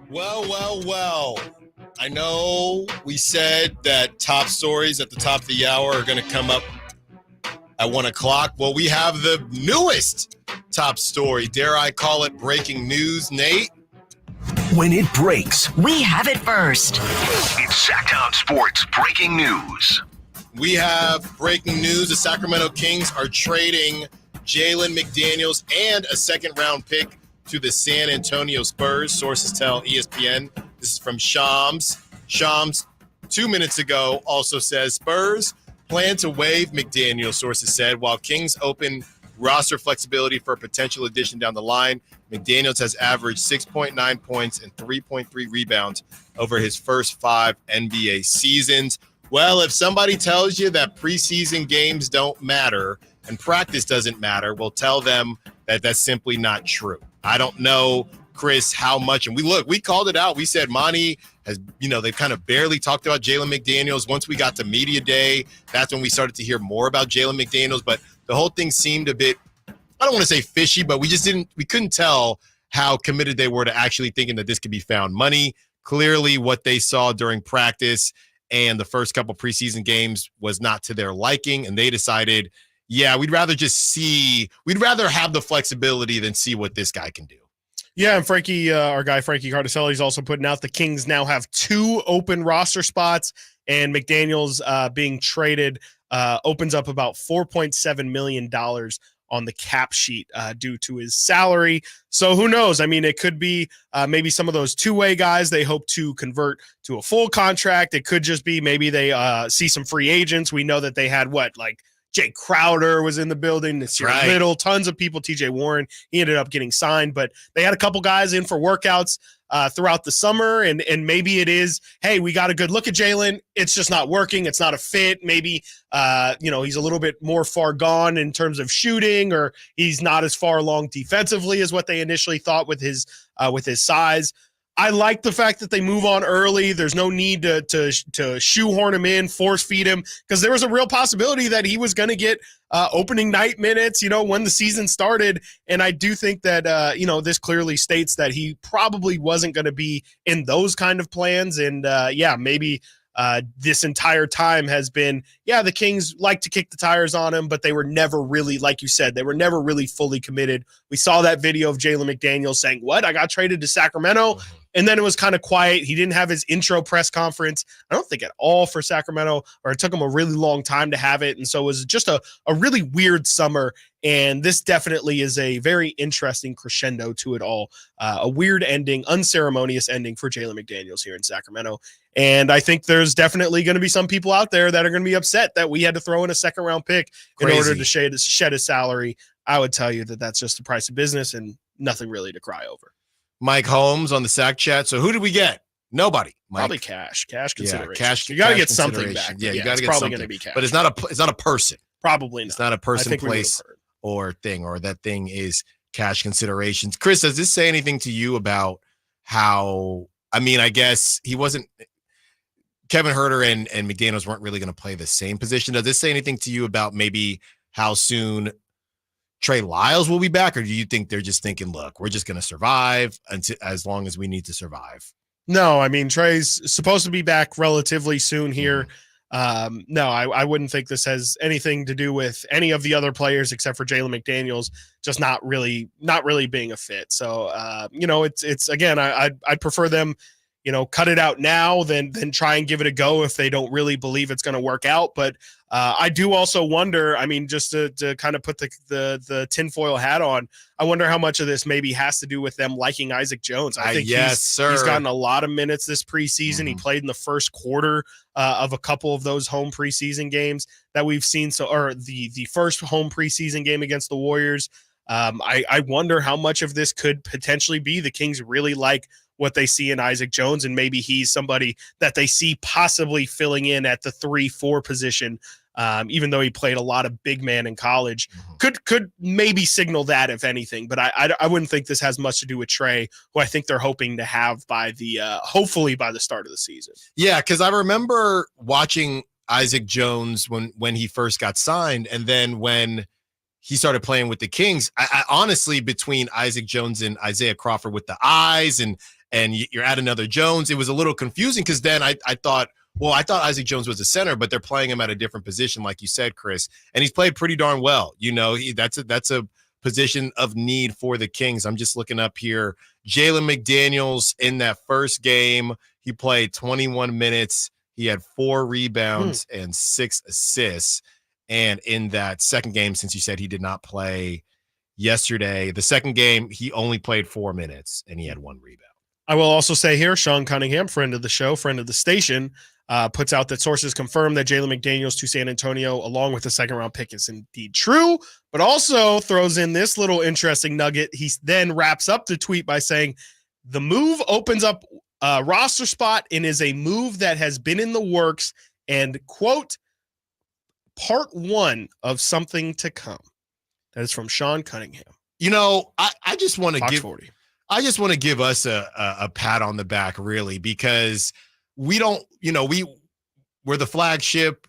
Well. I know we said that top stories at the top of the hour are going to come up at 1 o'clock. Well, we have the newest top story. Dare I call it breaking news, Nate? When it breaks, we have it first. It's Sactown Sports Breaking News. We have breaking news. The Sacramento Kings are trading Jalen McDaniels and a second-round pick to the San Antonio Spurs. Sources tell ESPN. This is from Shams. Shams, 2 minutes ago, also says Spurs plan to waive McDaniels, sources said, while Kings open roster flexibility for a potential addition down the line. McDaniels has averaged 6.9 points and 3.3 rebounds over his first 5 NBA seasons. Well, if somebody tells you that preseason games don't matter and practice doesn't matter, we'll tell them that that's simply not true. I don't know, Chris, how much. And we called it out. We said Monty has, they kind of barely talked about Jalen McDaniels. Once we got to media day, that's when we started to hear more about Jalen McDaniels. But the whole thing seemed a bit, I don't want to say fishy, but we couldn't tell how committed they were to actually thinking that this could be found money. Clearly what they saw during practice and the first couple preseason games was not to their liking. And they decided, we'd rather have the flexibility than see what this guy can do. Yeah, and Frankie, our guy Frankie Cardicelli is also putting out the Kings now have 2 open roster spots, and McDaniels being traded opens up about $4.7 million on the cap sheet due to his salary. So who knows? I mean, it could be maybe some of those two-way guys they hope to convert to a full contract. It could just be maybe they see some free agents. We know that they had Jay Crowder was in the building, Nasir Little, tons of people, TJ Warren, he ended up getting signed, but they had a couple guys in for workouts throughout the summer, and maybe it is, hey, we got a good look at Jalen, it's just not working, it's not a fit, maybe he's a little bit more far gone in terms of shooting, or he's not as far along defensively as what they initially thought with his size. I like the fact that they move on early. There's no need to shoehorn him in, force feed him, because there was a real possibility that he was going to get opening night minutes, when the season started. And I do think that, this clearly states that he probably wasn't going to be in those kind of plans. And maybe this entire time has been, the Kings like to kick the tires on him, but they were never really, like you said, they were never really fully committed. We saw that video of Jalen McDaniels saying, I got traded to Sacramento. And then it was kind of quiet. He didn't have his intro press conference, I don't think at all, for Sacramento, or it took him a really long time to have it. And so it was just a really weird summer. And this definitely is a very interesting crescendo to it all. A weird ending, unceremonious ending for Jalen McDaniels here in Sacramento. And I think there's definitely going to be some people out there that are going to be upset that we had to throw in a second-round pick in order to shed his salary. I would tell you that that's just the price of business and nothing really to cry over. Mike Holmes on the Sac Chat. So who did we get? Nobody. Mike. Probably cash consideration. Cash. You got to get something back. Yeah, you got to get probably something. Going to be cash. But it's not a person. Probably not. It's not a person, place, or thing, or that thing is cash considerations. Chris, does this say anything to you about how? I mean, I guess he wasn't. Kevin Huerter and McDaniels weren't really going to play the same position. Does this say anything to you about maybe how soon Trey Lyles will be back, or do you think they're just thinking, look, we're just going to survive as long as we need to survive? No, I mean, Trey's supposed to be back relatively soon here. No, I wouldn't think this has anything to do with any of the other players except for Jalen McDaniels just not really being a fit. So, it's again, I'd prefer them, cut it out now than try and give it a go if they don't really believe it's going to work out. But I do also wonder, I mean, just to kind of put the tinfoil hat on, I wonder how much of this maybe has to do with them liking Isaac Jones. I think he's gotten a lot of minutes this preseason. Mm-hmm. He played in the first quarter of a couple of those home preseason games that we've seen. Or the first home preseason game against the Warriors. I wonder how much of this could potentially be the Kings really like what they see in Isaac Jones, and maybe he's somebody that they see possibly filling in at the 3-4 position, even though he played a lot of big man in college. Could maybe signal that, if anything, but I wouldn't think this has much to do with Trey, who I think they're hoping to have by the hopefully by the start of the season. Yeah, because I remember watching Isaac Jones when he first got signed, and then when he started playing with the Kings, I honestly, between Isaac Jones and Isaiah Crawford with the eyes and and you're at another Jones. It was a little confusing because then I thought Isaac Jones was a center, but they're playing him at a different position, like you said, Chris, and he's played pretty darn well. That's a position of need for the Kings. I'm just looking up here. Jalen McDaniels in that first game, he played 21 minutes. He had 4 rebounds and 6 assists. And in that second game, since you said he did not play yesterday, the second game, he only played 4 minutes and he had 1 rebound. I will also say here, Sean Cunningham, friend of the show, friend of the station, puts out that sources confirm that Jalen McDaniels to San Antonio, along with the second-round pick, is indeed true, but also throws in this little interesting nugget. He then wraps up the tweet by saying, the move opens up a roster spot and is a move that has been in the works and, quote, part 1 of something to come. That is from Sean Cunningham. I just want to Fox give 40. I just want to give us a pat on the back, really, because we don't, we're the flagship.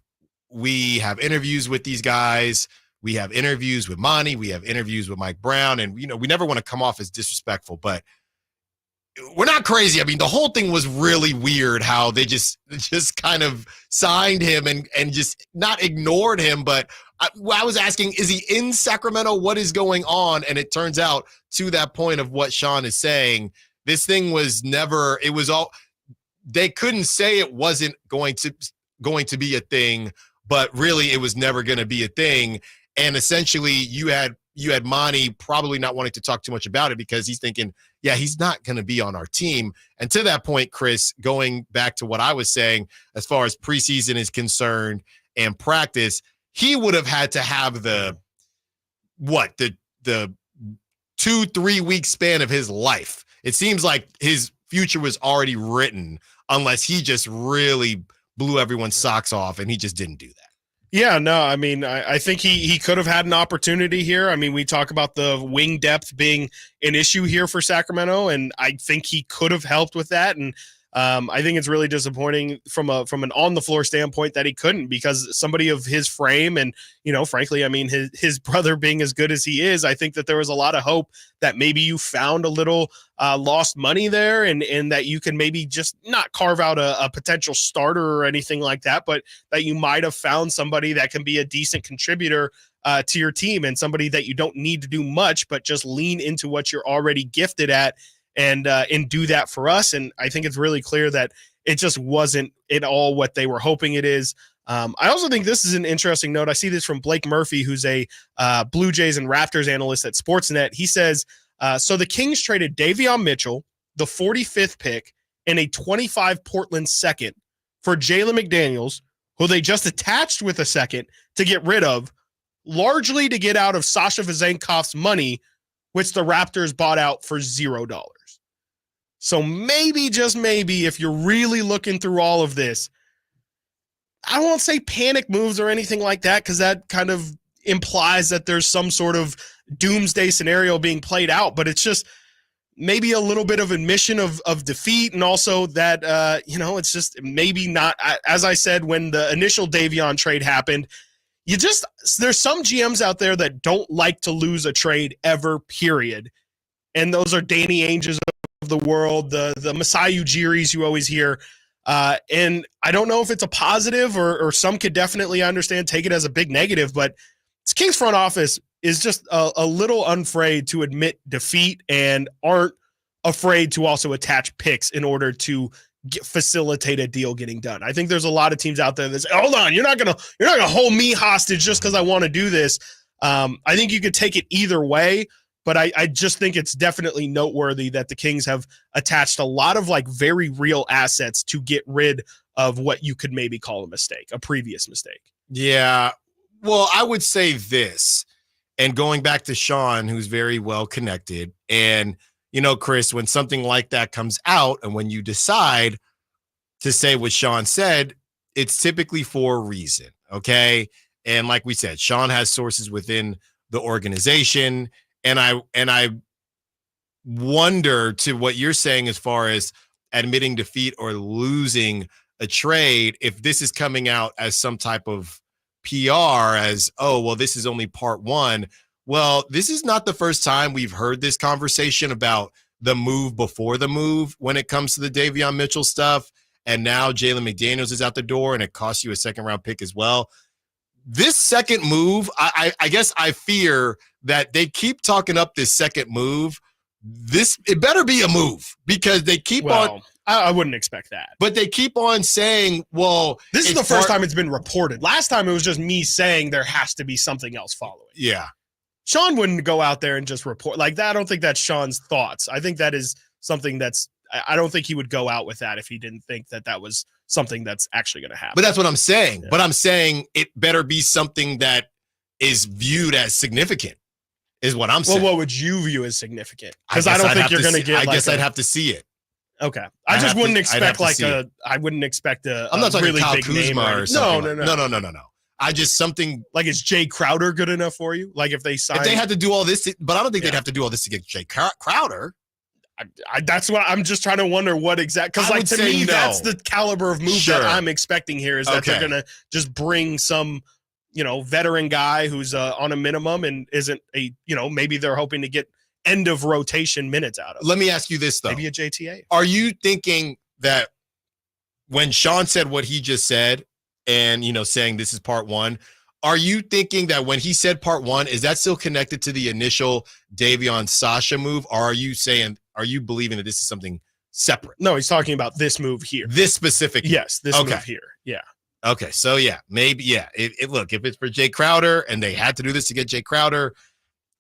We have interviews with these guys. We have interviews with Monty. We have interviews with Mike Brown. And, we never want to come off as disrespectful, but we're not crazy. I mean, the whole thing was really weird how they just kind of signed him and just not ignored him. But I was asking, is he in Sacramento? What is going on? And it turns out, to that point of what Sean is saying, this thing was never, it was all, they couldn't say it wasn't going to be a thing, but really it was never going to be a thing. And essentially you had Monty probably not wanting to talk too much about it because he's thinking, yeah, he's not going to be on our team. And to that point, Chris, going back to what I was saying, as far as preseason is concerned and practice, he would have had to have the 2-3 week span of his life. It seems like his future was already written unless he just really blew everyone's socks off, and he just didn't do that. Yeah, no, I mean, I think he could have had an opportunity here. I mean, we talk about the wing depth being an issue here for Sacramento, and I think he could have helped with that. And I think it's really disappointing from an on the floor standpoint that he couldn't, because somebody of his frame and, frankly, I mean, his brother being as good as he is, I think that there was a lot of hope that maybe you found a little lost money there and that you can maybe just not carve out a potential starter or anything like that, but that you might have found somebody that can be a decent contributor to your team and somebody that you don't need to do much, but just lean into what you're already gifted at and do that for us. And I think it's really clear that it just wasn't at all what they were hoping it is. I also think this is an interesting note. I see this from Blake Murphy, who's a Blue Jays and Raptors analyst at Sportsnet. He says, so the Kings traded Davion Mitchell, the 45th pick, and a 25 Portland second for Jalen McDaniels, who they just attached with a second to get rid of, largely to get out of Sasha Vezenkov's money, which the Raptors bought out for $0. So maybe, just maybe, if you're really looking through all of this, I won't say panic moves or anything like that, because that kind of implies that there's some sort of doomsday scenario being played out, but it's just maybe a little bit of admission of defeat, and also that, it's just maybe not, as I said, when the initial Davion trade happened, there's some GMs out there that don't like to lose a trade ever, period. And those are Danny Ainges of the world, the Masai Ujiris you always hear. And I don't know if it's a positive or some could definitely take it as a big negative, but this Kings front office is just a little unafraid to admit defeat and aren't afraid to also attach picks in order to facilitate a deal getting done. I think there's a lot of teams out there that say, hold on, you're not gonna hold me hostage just because I want to do this. I think you could take it either way, but I just think it's definitely noteworthy that the Kings have attached a lot of very real assets to get rid of what you could maybe call a previous mistake. Yeah. Well, I would say this, and going back to Sean, who's very well connected, and Chris, when something like that comes out and when you decide to say what Sean said, it's typically for a reason. Okay. And like we said, Sean has sources within the organization. And I wonder, to what you're saying as far as admitting defeat or losing a trade, if this is coming out as some type of PR as, oh, well, this is only part 1. Well, this is not the first time we've heard this conversation about the move before the move when it comes to the Davion Mitchell stuff. And now Jalen McDaniels is out the door, and it costs you a second-round pick as well. This second move, I guess I fear that they keep talking up this second move. It better be a move because they keep on. I wouldn't expect that. But they keep on saying, well. This is the first time it's been reported. Last time it was just me saying there has to be something else following. Yeah. Sean wouldn't go out there and just report like that. I don't think that's Sean's thoughts. I think that is something I don't think he would go out with that if he didn't think that was something that's actually going to happen. But that's what I'm saying. Yeah. But I'm saying it better be something that is viewed as significant, is what I'm saying. Well, what would you view as significant? Because I don't think you're going to get. I guess I'd have to see it. Okay, I just wouldn't expect I wouldn't expect I'm not talking really Kyle big Kuzma name or something. No. I just something like, is Jay Crowder good enough for you? Like if they sign, if they had to do all this, but I don't think they'd have to do all this to get Jay Crowder. That's what I'm just trying to wonder what exact, because like to me that's the caliber of move that I'm expecting here, is that they're gonna just bring some veteran guy who's on a minimum and isn't maybe they're hoping to get end of rotation minutes out of. Let me ask you this though. Maybe a JTA. Are you thinking that when Sean said what he just said and saying this is part one, are you thinking that when he said part one, is that still connected to the initial Davion Sasha move? Or are you believing that this is something separate? No, he's talking about this move here. This specific move. Yes, this move here. Yeah. Okay, so yeah, maybe, yeah. Look, if it's for Jay Crowder and they had to do this to get Jay Crowder,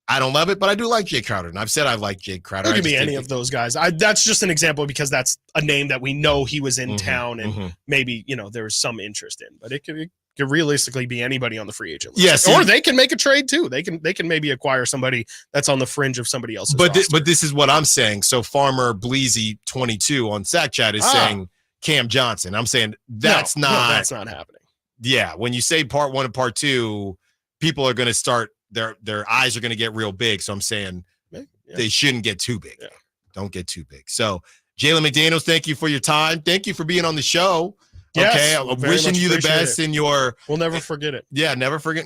I don't love it, but I do like Jay Crowder, and I've said I like Jay Crowder. It could be any of those guys. That's just an example because that's a name that we know he was in town, and maybe there was some interest in. But it could realistically be anybody on the free agent list. Yes, or they can make a trade too. They can maybe acquire somebody that's on the fringe of somebody else's. But this is what I'm saying. So Farmer Bleezy 22 on Sack Chat is saying Cam Johnson. I'm saying that's not happening. Yeah, when you say part one and part two, people are going to start. Their eyes are going to get real big. So I'm saying they shouldn't get too big. Yeah. Don't get too big. So Jalen McDaniels, thank you for your time. Thank you for being on the show. Yes, okay. I'm wishing you the best in your. We'll never forget it. Yeah, never forget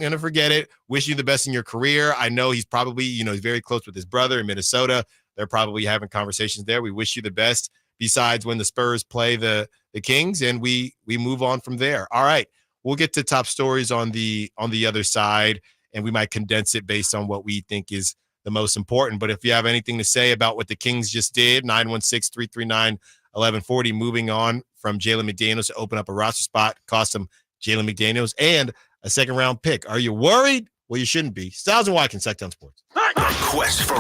it. Wishing you the best in your career. I know he's probably, he's very close with his brother in Minnesota. They're probably having conversations there. We wish you the best besides when the Spurs play the Kings, and we move on from there. All right. We'll get to top stories on the other side, and we might condense it based on what we think is the most important. But if you have anything to say about what the Kings just did, 916-339-1140, moving on from Jalen McDaniels to open up a roster spot, cost him Jalen McDaniels and a second-round pick. Are you worried? Well, you shouldn't be. Stiles Watkins, Sactown Sports. Quest for